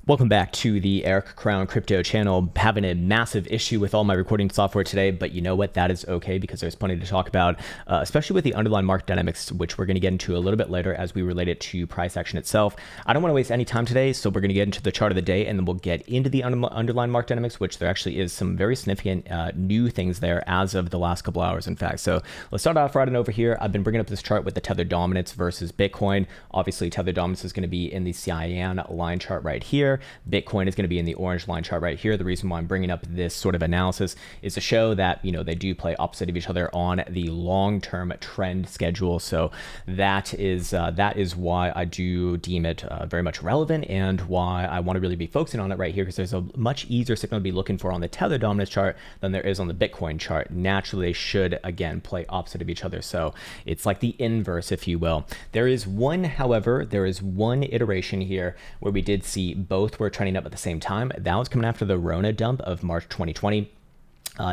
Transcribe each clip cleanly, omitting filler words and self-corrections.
Welcome back to the Eric Krown crypto channel. Having a massive issue with all my recording software today, but you know what? That is okay because there's plenty to talk about, especially with the underlying market dynamics, which we're going to get into a little bit later as we relate it to price action itself. I don't want to waste any time today, so we're going to get into the chart of the day and then we'll get into the underlying market dynamics, which there actually is some very significant new things there as of the last couple hours, in fact. So let's start off right on over here. I've been bringing up this chart with the Tether Dominance versus Bitcoin. Obviously, Tether Dominance is going to be in the cyan line chart right here. Bitcoin is going to be in the orange line chart right here. The reason why I'm bringing up this sort of analysis is to show that, you know, they do play opposite of each other on the long-term trend schedule. So that is why I do deem it very much relevant and why I want to really be focusing on it right here, because there's a much easier signal to be looking for on the Tether Dominance chart than there is on the Bitcoin chart. Naturally, they should, again, play opposite of each other. So it's like the inverse, if you will. There is one iteration here where we did see both were trending up at the same time. That was coming after the Rona dump of March 2020.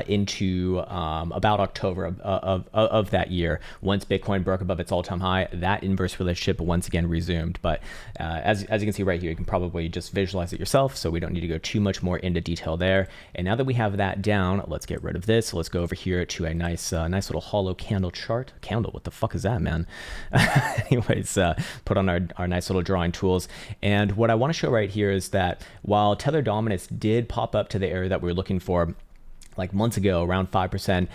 Into about October of that year. Once Bitcoin broke above its all-time high, that inverse relationship once again resumed. But as you can see right here, you can probably just visualize it yourself, so we don't need to go too much more into detail there. And now that we have that down, let's get rid of this. So let's go over here to a nice little hollow candle chart. Candle, what the fuck is that, man? Anyways, put on our nice little drawing tools. And what I want to show right here is that while Tether Dominance did pop up to the area that we were looking for, like months ago, around 5%,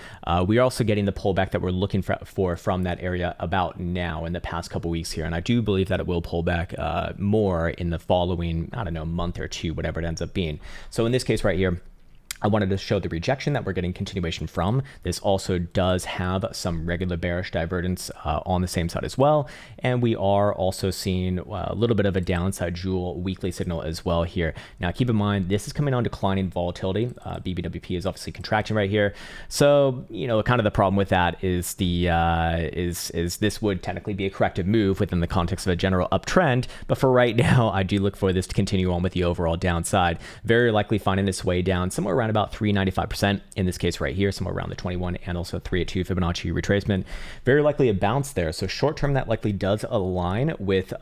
we are also getting the pullback that we're looking for from that area about now in the past couple weeks here. And I do believe that it will pull back more in the following, I don't know, month or two, whatever it ends up being. So in this case right here, I wanted to show the rejection that we're getting continuation from. This also does have some regular bearish divergence on the same side as well. And we are also seeing a little bit of a downside jewel weekly signal as well here. Now, keep in mind, this is coming on declining volatility. BBWP is obviously contracting right here. So, you know, kind of the problem with that is this would technically be a corrective move within the context of a general uptrend. But for right now, I do look for this to continue on with the overall downside. Very likely finding its way down somewhere around about 395% in this case right here, somewhere around the 21 and also 382 Fibonacci retracement. Very likely a bounce there. So short term, that likely does align with,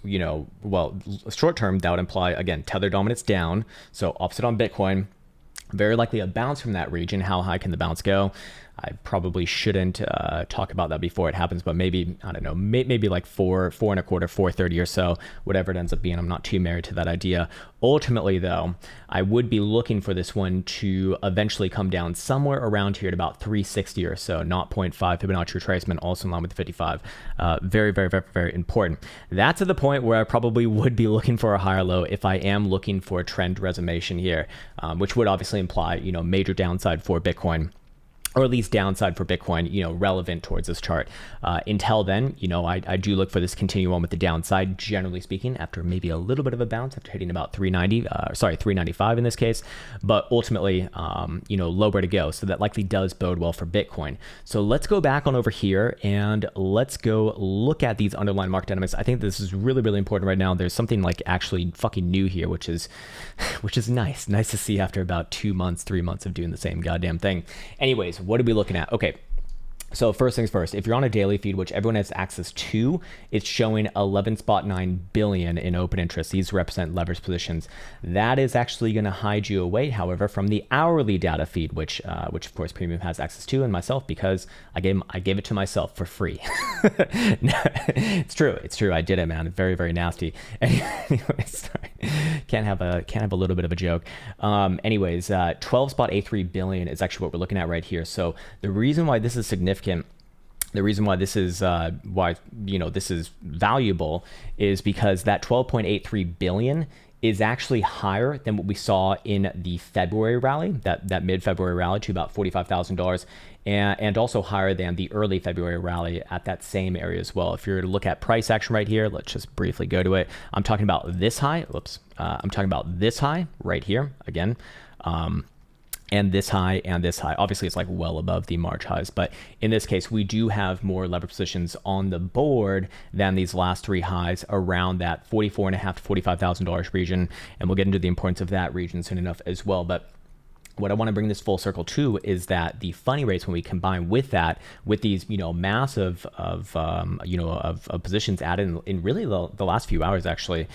you know, well, short term, that would imply, again, Tether Dominance down. So opposite on Bitcoin, very likely a bounce from that region. How high can the bounce go? I probably shouldn't talk about that before it happens, but maybe, I don't know, maybe like 4.25, 430 or so, whatever it ends up being. I'm not too married to that idea. Ultimately, though, I would be looking for this one to eventually come down somewhere around here at about 360 or so, 0.5 Fibonacci retracement, also in line with the 55. Very, very, very, very important. That's at the point where I probably would be looking for a higher low if I am looking for a trend resumation here, which would obviously imply, you know, major downside for Bitcoin, or at least downside for Bitcoin, you know, relevant towards this chart. Until then, you know, I do look for this continue on with the downside, generally speaking, after maybe a little bit of a bounce after hitting about 395 in this case. But ultimately, you know, lower to go. So that likely does bode well for Bitcoin. So let's go back on over here and let's go look at these underlying market dynamics. I think this is really, really important right now. There's something like actually fucking new here, which is nice to see after about 2 months, 3 months of doing the same goddamn thing. Anyways, what are we looking at? Okay. So first things first, if you're on a daily feed, which everyone has access to, it's showing 11.9 billion in open interest. These represent leverage positions. That is actually going to hide you away, however, from the hourly data feed, which of course Premium has access to, and myself, because I gave it to myself for free. It's true. I did it, man. Very, very nasty. Anyways, sorry. Can't have a little bit of a joke. 12.83 billion is actually what we're looking at right here. So the reason why this is significant, the reason why this is this is valuable is because that 12.83 billion is actually higher than what we saw in the February rally, that mid-February rally to about $45,000, and also higher than the early February rally at that same area as well. If you're to look at price action right here, let's just briefly go to it. I'm talking about this high. I'm talking about this high right here again. And this high and this high. Obviously, it's like well above the March highs, but in this case, we do have more leverage positions on the board than these last three highs around that $44,500 to $45,000 region, and we'll get into the importance of that region soon enough as well. But what I want to bring this full circle to is that the funding rates, when we combine with that, with these, massive of positions added in really the last few hours, actually,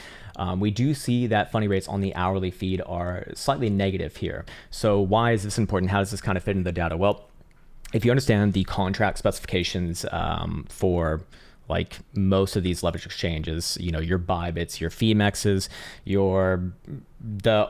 we do see that funding rates on the hourly feed are slightly negative here. So why is this important? How does this kind of fit into the data? Well, if you understand the contract specifications for like most of these leverage exchanges, your Bybits, your Femexes,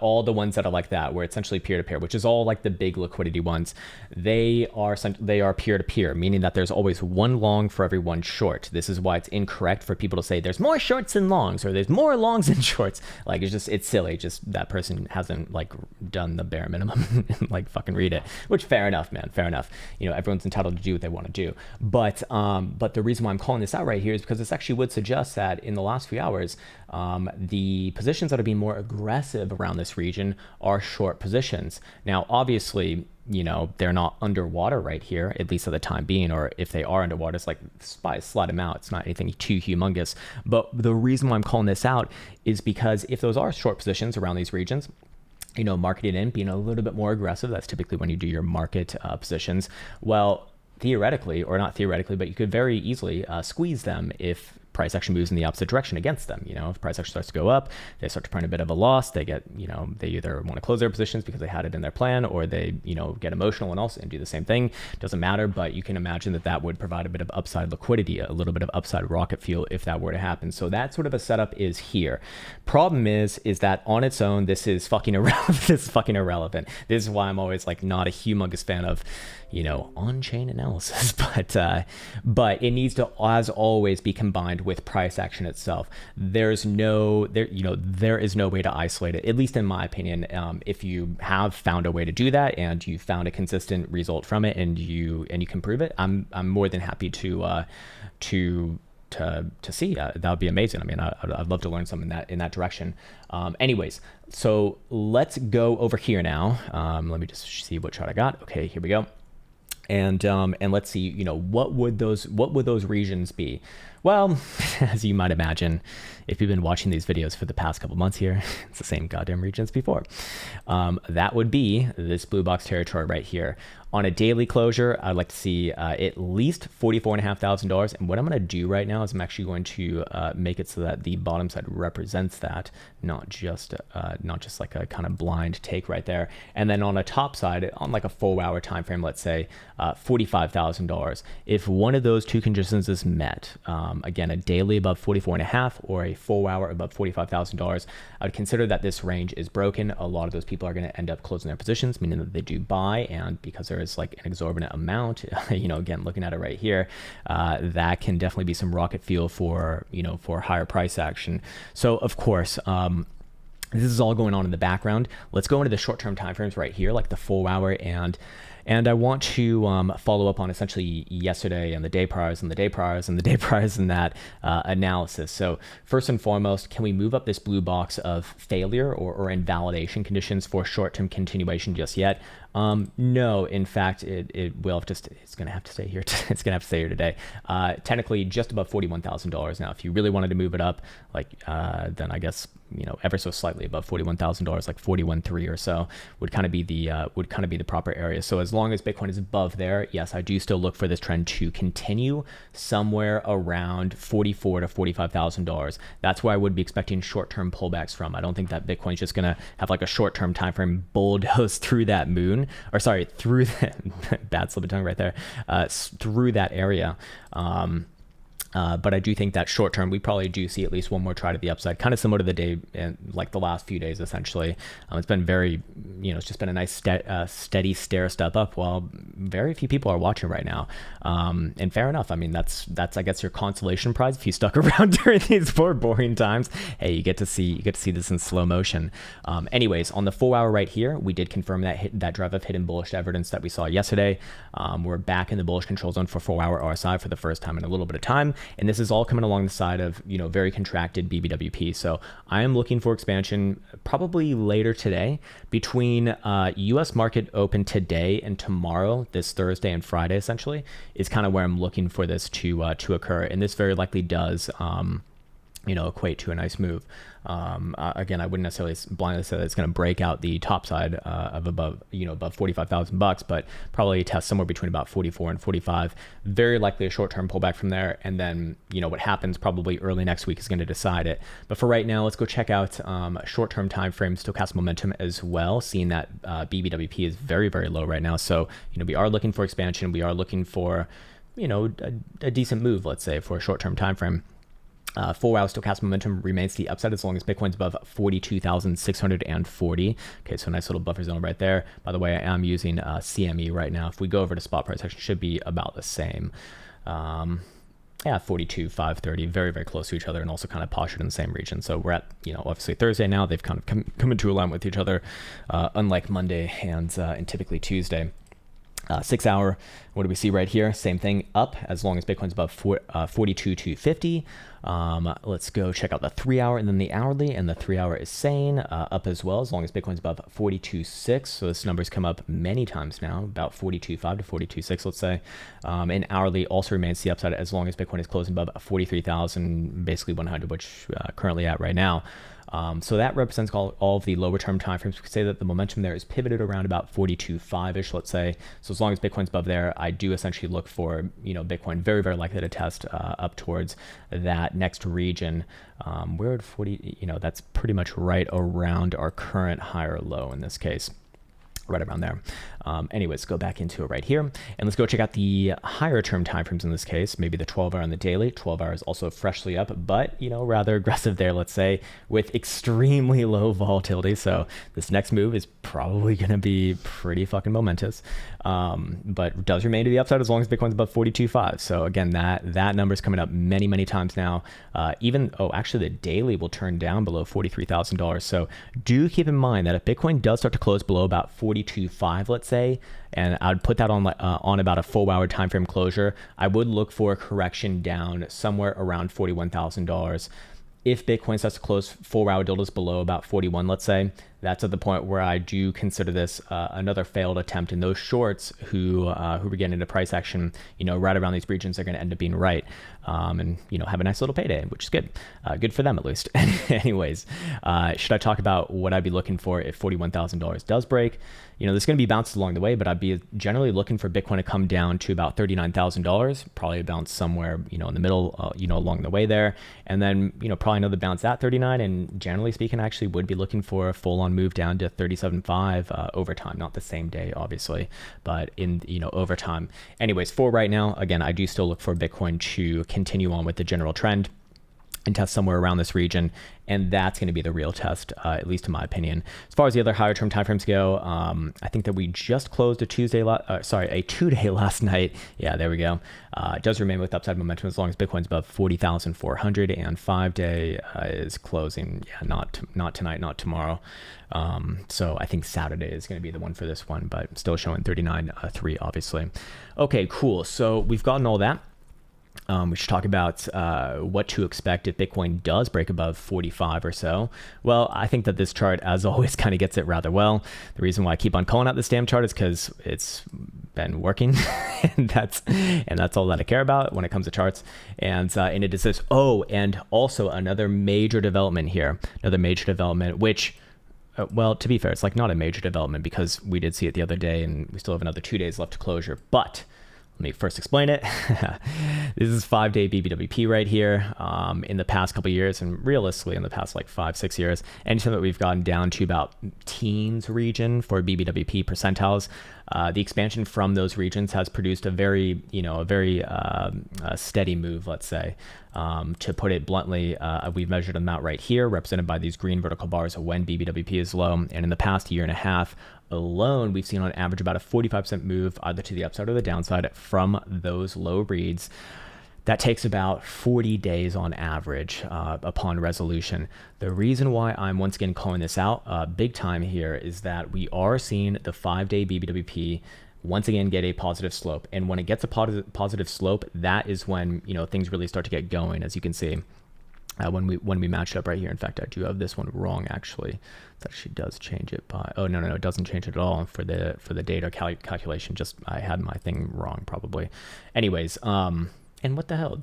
all the ones that are like that, where it's essentially peer-to-peer, which is all like the big liquidity ones, they are peer-to-peer, meaning that there's always one long for every one short. This is why it's incorrect for people to say there's more shorts than longs, or there's more longs than shorts. Like, it's silly. Just that person hasn't like done the bare minimum and like fucking read it, which fair enough, man, fair enough. Everyone's entitled to do what they want to do. But the reason why I'm calling this out right here is because this actually would suggest that in the last few hours, the positions that are being more aggressive around this region are short positions. Now, obviously, they're not underwater right here, at least at the time being, or if they are underwater, it's like by a slight amount. It's not anything too humongous. But the reason why I'm calling this out is because if those are short positions around these regions, marketing in, being a little bit more aggressive, that's typically when you do your market positions. Well, theoretically, or not theoretically, but you could very easily squeeze them if price action moves in the opposite direction against them. If price action starts to go up, they start to print a bit of a loss. They get, they either want to close their positions because they had it in their plan, or they, get emotional and do the same thing. Doesn't matter, but you can imagine that would provide a bit of upside liquidity, a little bit of upside rocket fuel if that were to happen. So that sort of a setup is here. Problem is that on its own, this is fucking irrelevant. This is fucking irrelevant. This is why I'm always like not a humongous fan of, on-chain analysis, but it needs to, as always, be combined with price action itself. There is no way to isolate it, at least in my opinion. If you have found a way to do that and you found a consistent result from it and you can prove it, I'm more than happy to see. That would be amazing. I mean, I'd love to learn some in that direction. Anyways, so let's go over here now. Let me just see what chart I got. Okay, here we go. And let's see, what would those regions be? Well, as you might imagine, if you've been watching these videos for the past couple months here, it's the same goddamn regions before. That would be this blue box territory right here. On a daily closure, I'd like to see at least $44,500. And what I'm going to do right now is I'm actually going to make it so that the bottom side represents that, not just like a kind of blind take right there. And then on a top side, on like a 4-hour time frame, let's say $45,000. If one of those two conditions is met, again, a daily above 44.5 or a 4-hour above $45,000, I would consider that this range is broken. A lot of those people are going to end up closing their positions, meaning that they do buy, and because there is like an exorbitant amount, again, looking at it right here, that can definitely be some rocket fuel for higher price action. So of course, this is all going on in the background. Let's go into the short-term timeframes right here, like the 4-hour, and I want to follow up on essentially yesterday and the day priors and the day priors and the day priors and that analysis. So first and foremost, can we move up this blue box of failure or invalidation conditions for short-term continuation just yet? No, in fact, it will just, it's going to have to stay here. It's going to have to stay here today. Technically just above $41,000. Now, if you really wanted to move it up, like, then I guess, ever so slightly above $41,000, like 41.3 or so would kind of be the proper area. So as long as Bitcoin is above there, yes, I do still look for this trend to continue somewhere around $44,000 to $45,000. That's where I would be expecting short-term pullbacks from. I don't think that Bitcoin's just going to have like a short-term time frame bulldoze through that moon, or sorry, through that bad slip of tongue right there, through that area. But I do think that short term, we probably do see at least one more try to the upside, kind of similar to the day, like the last few days, essentially. It's been very, it's just been a nice steady stair step up while very few people are watching right now. And fair enough. I mean, that's I guess your consolation prize if you stuck around during these more boring times. Hey, you get to see this in slow motion. Anyways, on the 4-hour right here, we did confirm that drive of hidden bullish evidence that we saw yesterday. We're back in the bullish control zone for 4-hour RSI for the first time in a little bit of time. And this is all coming along the side of, very contracted BBWP. So I am looking for expansion probably later today between US market open today and tomorrow, this Thursday and Friday, essentially, is kind of where I'm looking for this to occur. And this very likely does equate to a nice move. Again, I wouldn't necessarily blindly say that it's going to break out the top side of above 45,000 bucks, but probably test somewhere between about 44 and 45. Very likely a short-term pullback from there, and then what happens probably early next week is going to decide it. But for right now, let's go check out short-term time frame stochastic momentum as well. Seeing that BBWP is very, very low right now, so we are looking for expansion. We are looking for a decent move, let's say, for a short-term time frame. 4-hour stochastic momentum remains the upside as long as Bitcoin's above 42,640. Okay, so nice little buffer zone right there. By the way, I am using CME right now. If we go over to spot price action, should be about the same. Yeah, 42,530, very, very close to each other, and also kind of postured in the same region. So we're at, obviously Thursday now. They've kind of come into alignment with each other, unlike Monday and typically Tuesday. 6-hour, what do we see right here? Same thing, up as long as Bitcoin's above 42,250. Let's go check out the 3-hour and then the hourly, and the 3-hour is sane, up as well as long as Bitcoin's above 42.6. So this number's come up many times now, about 42.5 to 42.6, let's say. And hourly also remains the upside as long as Bitcoin is closing above 43,000, basically 100, which currently at right now. So that represents all of the lower term timeframes. We could say that the momentum there is pivoted around about 42.5-ish, let's say. So as long as Bitcoin's above there, I do essentially look for, Bitcoin very, very likely to test up towards that next region. We're at 40, that's pretty much right around our current higher low in this case. Right around there. Anyways, go back into it right here, and let's go check out the higher term timeframes in this case, maybe the 12-hour and the daily. 12-hour is also freshly up, but rather aggressive there, let's say, with extremely low volatility. So this next move is probably going to be pretty fucking momentous, but does remain to the upside as long as Bitcoin's above 42.5. So again, that number is coming up many, many times now. Actually the daily will turn down below $43,000. So do keep in mind that if Bitcoin does start to close below about 42.5, let's say, and I'd put that on about a 4-hour time frame closure, I would look for a correction down somewhere around $41,000. If Bitcoin starts to close 4-hour deltas below about 41, let's say, that's at the point where I do consider this another failed attempt, and those shorts who were getting into price action, right around these regions are going to end up being right, and have a nice little payday, which is good, good for them at least. Anyways, should I talk about what I'd be looking for if $41,000 does break? There's going to be bounces along the way, but I'd be generally looking for Bitcoin to come down to about $39,000, probably a bounce somewhere, in the middle, along the way there. And then, probably another bounce at 39. And generally speaking, I actually would be looking for a full-on move down to 37.5 over time, not the same day, obviously, but in, over time. Anyways, for right now, again, I do still look for Bitcoin to continue on with the general trend and test somewhere around this region, and that's going to be the real test, at least in my opinion. As far as the other higher term timeframes go, I think that we just closed a 2-day last night. Yeah, there we go. It does remain with upside momentum as long as Bitcoin's above 40,400, and 5-day is closing. Yeah, not tonight, not tomorrow. So I think Saturday is going to be the one for this one, but still showing 39.3, obviously. Okay, cool. So we've gotten all that. We should talk about what to expect if Bitcoin does break above 45 or so. Well, I think that this chart, as always, kind of gets it rather well. The reason why I keep on calling out this damn chart is because it's been working, and that's all that I care about when it comes to charts. And it is this. Oh, and also another major development here. Another major development, which. Well, to be fair, it's like not a major development because we did see it the other day, and we still have another 2 days left to closure. But let me first explain it. This is 5-day BBWP right here. In the past couple of years, and realistically in the past like 5-6 years, anytime that we've gotten down to about teens region for BBWP percentiles, the expansion from those regions has produced a very steady move, let's say. To put it bluntly, we've measured them out right here, represented by these green vertical bars of when BBWP is low. And in the past year and a half alone, we've seen on average about a 45% move either to the upside or the downside from those low reads. That takes about 40 days on average upon resolution. The reason why I'm once again calling this out big time here is that we are seeing the 5-day BBWP once again get a positive slope. And when it gets a positive slope, that is when things really start to get going, as you can see. When we match it up right here. In fact, I do have this one wrong actually. It actually does change it by, oh no, it doesn't change it at all for the data calculation. Just I had my thing wrong probably. Anyways, and what the hell?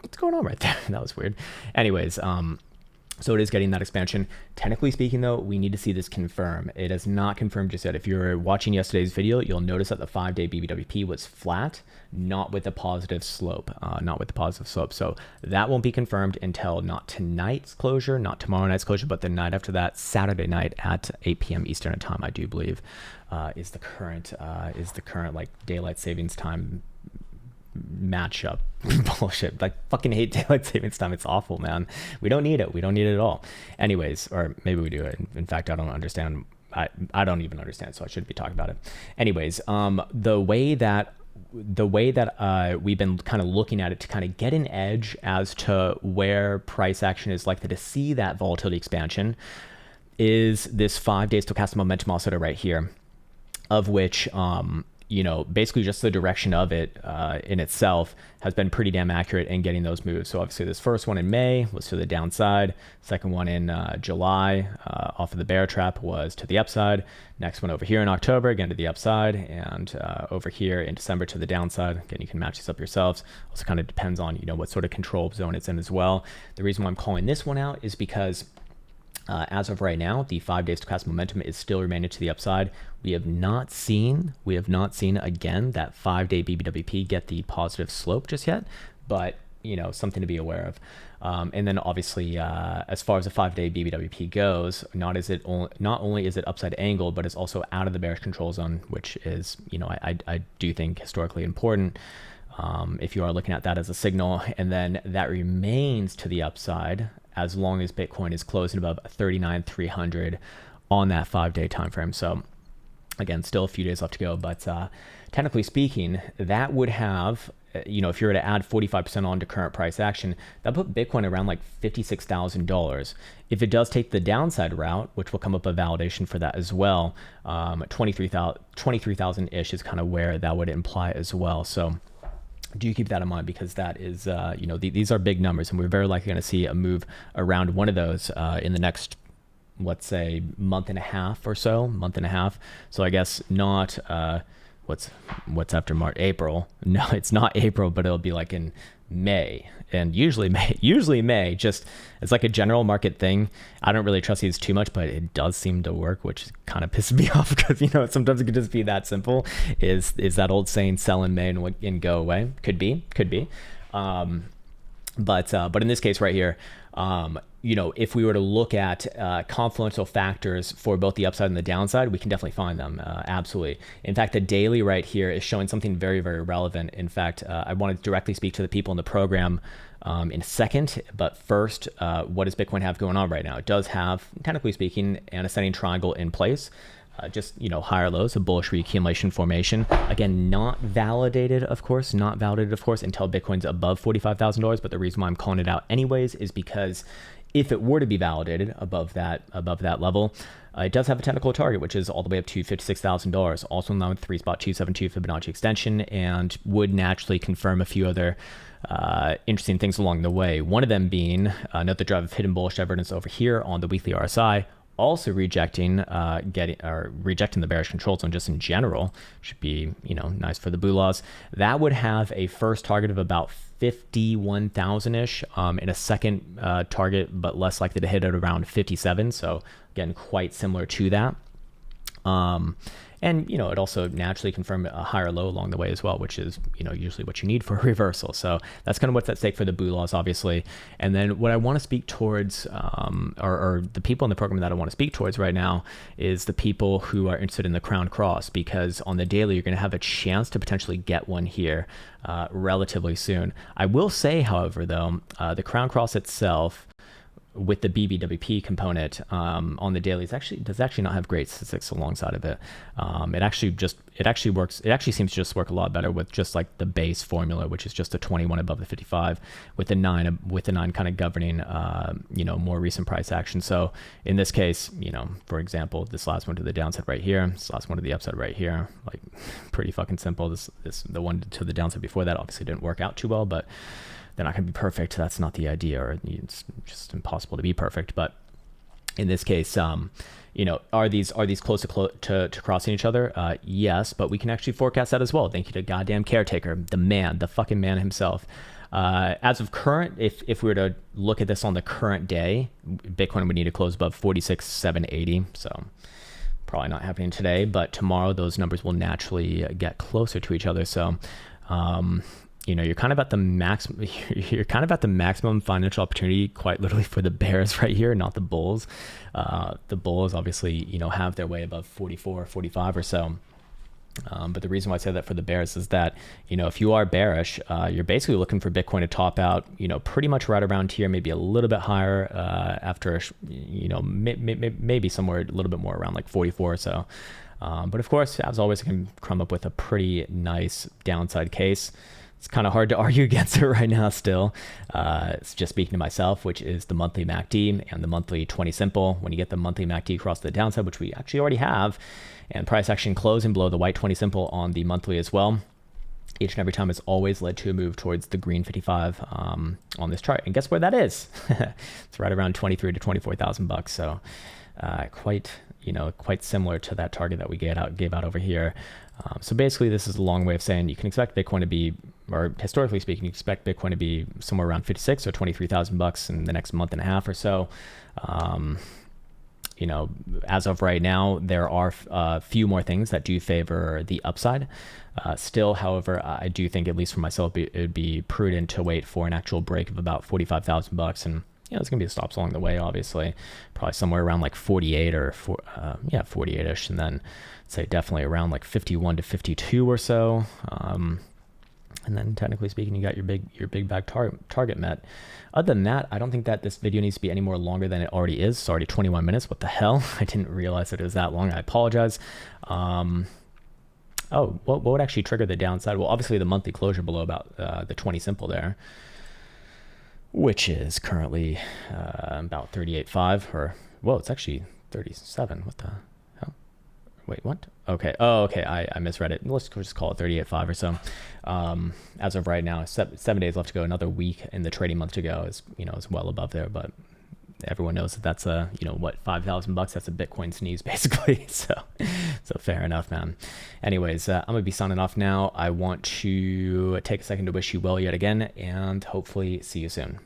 what's going on right there? That was weird. Anyways, so it is getting that expansion. Technically speaking, though, we need to see this confirm. It is not confirmed just yet. If you're watching yesterday's video, you'll notice that the 5-day BBWP was flat, not with a positive slope, So that won't be confirmed until not tonight's closure, not tomorrow night's closure, but the night after that, Saturday night at 8 p.m. Eastern time, I do believe, is the current like daylight savings time matchup bullshit. Like, fucking hate daylight savings time. It's awful, man. We don't need it at all. Anyways, or maybe we do. In fact, I don't understand. I don't even understand, so I shouldn't be talking about it. Anyways, the way that we've been kind of looking at it to kind of get an edge as to where price action is likely to see that volatility expansion is this 5-day stochastic momentum oscillator right here, of which basically just the direction of it in itself has been pretty damn accurate in getting those moves. So obviously this first one in May was to the downside. Second one in July off of the bear trap was to the upside. Next one over here in October, again to the upside. And over here in December to the downside. Again, you can match these up yourselves. Also kind of depends on, what sort of control zone it's in as well. The reason why I'm calling this one out is because as of right now, the 5-day stochastic momentum is still remaining to the upside. We have not seen again that 5-day BBWP get the positive slope just yet, but something to be aware of. And then obviously, as far as the 5-day BBWP goes, not only is it upside angled, but it's also out of the bearish control zone, which is, I do think historically important. If you are looking at that as a signal, and then that remains to the upside as long as Bitcoin is closing above 39,300 on that 5-day time frame. So again, still a few days left to go, but technically speaking, that would have, if you were to add 45% on to current price action, that put Bitcoin around like $56,000. If it does take the downside route, which will come up a validation for that as well, 23,000-ish is kind of where that would imply as well. So do keep that in mind, because that is, these are big numbers, and we're very likely going to see a move around one of those in the next, let's say, month and a half or so, So I guess not, what's after March, April. No, it's not April, but it'll be like in May. And usually May, just it's like a general market thing. I don't really trust these too much, but it does seem to work, which kind of pisses me off, because sometimes it could just be that simple. Is that old saying, sell in May and go away? Could be. But in this case right here, if we were to look at confluential factors for both the upside and the downside, we can definitely find them. Absolutely. In fact, the daily right here is showing something very, very relevant. In fact, I want to directly speak to the people in the program in a second. But first, what does Bitcoin have going on right now? It does have, technically speaking, an ascending triangle in place. Just higher lows, a bullish reaccumulation formation. Again, not validated, of course, until Bitcoin's above $45,000. But the reason why I'm calling it out anyways is because if it were to be validated above that level, it does have a technical target, which is all the way up to $56,000. Also in line with 3.272 Fibonacci extension, and would naturally confirm a few other interesting things along the way. One of them being another drive of hidden bullish evidence over here on the weekly RSI. Also rejecting the bearish control zone just in general. Should be nice for the Bulas. That would have a first target of about 51,000-ish, and a second target, but less likely to hit at around 57. So again, quite similar to that. And, it also naturally confirmed a higher low along the way as well, which is, usually what you need for a reversal. So that's kind of what's at stake for the Bulas, obviously. And then what I want to speak towards, or the people in the program that I want to speak towards right now, is the people who are interested in the Krown cross, because on the daily, you're going to have a chance to potentially get one here relatively soon. I will say, however, though, the Krown cross itself, with the BBWP component on the daily, does actually not have great statistics alongside of it. It actually works. It actually seems to just work a lot better with just like the base formula, which is just a 21 above the 55, with the 9 kind of governing more recent price action. So in this case, for example, this last one to the downside right here, this last one to the upside right here, like pretty fucking simple. The one to the downside before that obviously didn't work out too well, but they're not going to be perfect. That's not the idea, or it's just impossible to be perfect. But in this case, are these close to crossing each other? Yes, but we can actually forecast that as well. Thank you to goddamn Caretaker, the fucking man himself. As of current, if we were to look at this on the current day, Bitcoin would need to close above 46,780. So probably not happening today, but tomorrow those numbers will naturally get closer to each other. So, you're kind of at the maximum financial opportunity, quite literally, for the bears right here, not the bulls. The bulls obviously, have their way above 44, 45 or so. But the reason why I say that for the bears is that, if you are bearish, you're basically looking for Bitcoin to top out, pretty much right around here, maybe a little bit higher after, maybe somewhere a little bit more around like 44 or so. But of course, as always, I can come up with a pretty nice downside case. It's kind of hard to argue against it right now still. It's just speaking to myself, which is the monthly MACD and the monthly 20 simple. When you get the monthly MACD across the downside, which we actually already have, and price action closing below the white 20 simple on the monthly as well, each and every time it's always led to a move towards the green 55 on this chart. And guess where that is? It's right around 23 to 24,000 bucks. So quite similar to that target that we gave out over here. So basically, this is a long way of saying you can expect Bitcoin to be, or historically speaking, you expect Bitcoin to be somewhere around 56 or 23,000 bucks in the next month and a half or so. As of right now, there are a few more things that do favor the upside. Still, however, I do think, at least for myself, it would be prudent to wait for an actual break of about 45,000 bucks. And there's going to be stops along the way, obviously, probably somewhere around like 48 or 48-ish. And then say definitely around like 51 to 52 or so. And then technically speaking, you got your big bag target met. Other than that, I don't think that this video needs to be any more longer than it already is. It's already 21 minutes. What the hell? I didn't realize that it was that long. I apologize. What would actually trigger the downside? Well, obviously the monthly closure below about the 20 simple there, which is currently about 38.5, or, well, it's actually 37. What the hell? Wait, what? Okay. Oh, okay. I misread it. Let's just call it 38.5 or so. As of right now, 7 days left to go. Another week in the trading month to go is well above there, but everyone knows that that's $5,000. That's a Bitcoin sneeze, basically. So fair enough, man. Anyways, I'm gonna be signing off now. I want to take a second to wish you well yet again, and hopefully see you soon.